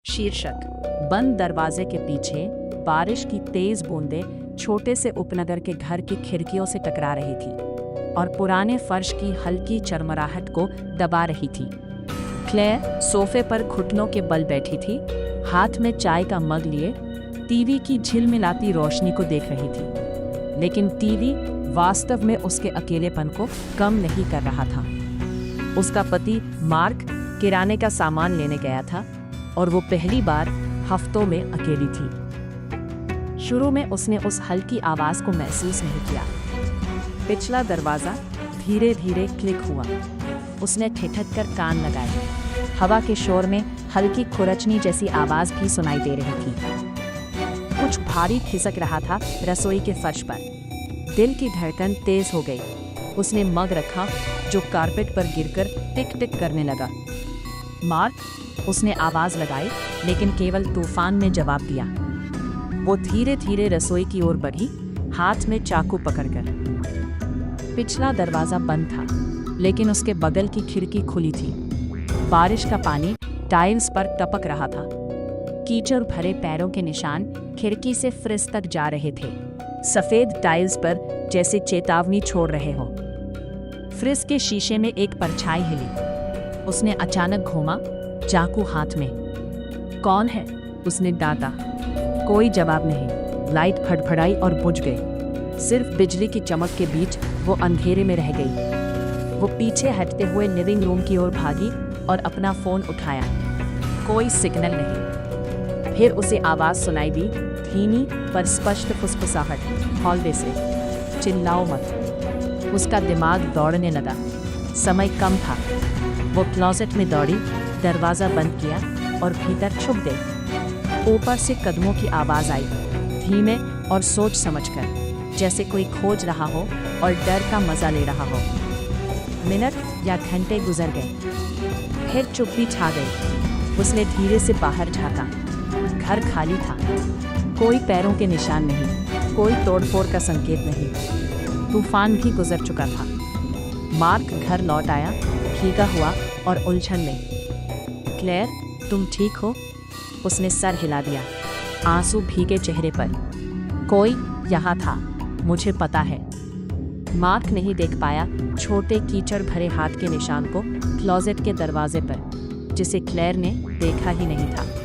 शीर्षक बंद दरवाजे के पीछे। बारिश की तेज बूंदें छोटे से उपनगर के घर की खिड़कियों से टकरा रही थी और पुराने फर्श की हल्की चरमराहट को दबा रही थी। क्लेयर सोफे पर घुटनों के बल बैठी थी, हाथ में चाय का मग लिए टीवी की झिलमिलाती रोशनी को देख रही थी। लेकिन टीवी वास्तव में उसके अकेलेपन को कम नहीं कर रहा था। उसका पति मार्क किराने का सामान लेने गया था और वो पहली बार हफ्तों में अकेली थी। शुरू में उसने उस हल्की आवाज को महसूस नहीं किया। पिछला दरवाजा धीरे धीरे क्लिक हुआ। उसने ठिठक कर कान लगाए। हवा के शोर में हल्की खुरचनी जैसी आवाज भी सुनाई दे रही थी। कुछ भारी खिसक रहा था रसोई के फर्श पर। दिल की धड़कन तेज हो गई। उसने मग रखा जो कारपेट पर गिरकर टिक टिक करने लगा। मार्क, उसने आवाज लगाई, लेकिन केवल तूफान ने जवाब दिया। वो धीरे धीरे रसोई की ओर बढ़ी, हाथ में चाकू पकड़कर। पिछला दरवाजा बंद था, लेकिन उसके बगल की खिड़की खुली थी। बारिश का पानी टाइल्स पर टपक रहा था। कीचड़ भरे पैरों के निशान खिड़की से फ्रिज तक जा रहे थे, सफेद टाइल्स पर जैसे चेतावनी छोड़ रहे हो। फ्रिज के शीशे में एक परछाई हिली। उसने अचानक घूमा, चाकू हाथ में। कौन है? उसने डांटा। कोई जवाब नहीं। लाइट फड़फड़ाई और बुझ गई। सिर्फ बिजली की चमक के बीच वो अंधेरे में रह गई। वो पीछे हटते हुए लिविंग रूम की ओर भागी और अपना फोन उठाया। कोई सिग्नल नहीं। फिर उसे आवाज सुनाई दी, धीमी पर स्पष्ट फुसफुसाहट, हॉलवे से। चिल्लाओ मत। उसका दिमाग दौड़ने लगा। समय कम था। वो क्लोजेट में दौड़ी, दरवाजा बंद किया और भीतर छुप गई। ऊपर से कदमों की आवाज आई, धीमे और सोच समझकर, जैसे कोई खोज रहा हो और डर का मजा ले रहा हो। मिनट या घंटे गुजर गए, फिर चुप्पी छा गई। उसने धीरे से बाहर झांका। घर खाली था। कोई पैरों के निशान नहीं, कोई तोड़फोड़ का संकेत नहीं। तूफान भी गुजर चुका था। मार्क घर लौट आया, भीगा हुआ और उलझन में। क्लेयर, तुम ठीक हो? उसने सर हिला दिया, आंसू भीगे चेहरे पर। कोई यहाँ था, मुझे पता है। मार्क नहीं देख पाया छोटे कीचड़ भरे हाथ के निशान को क्लोजेट के दरवाजे पर, जिसे क्लेयर ने देखा ही नहीं था।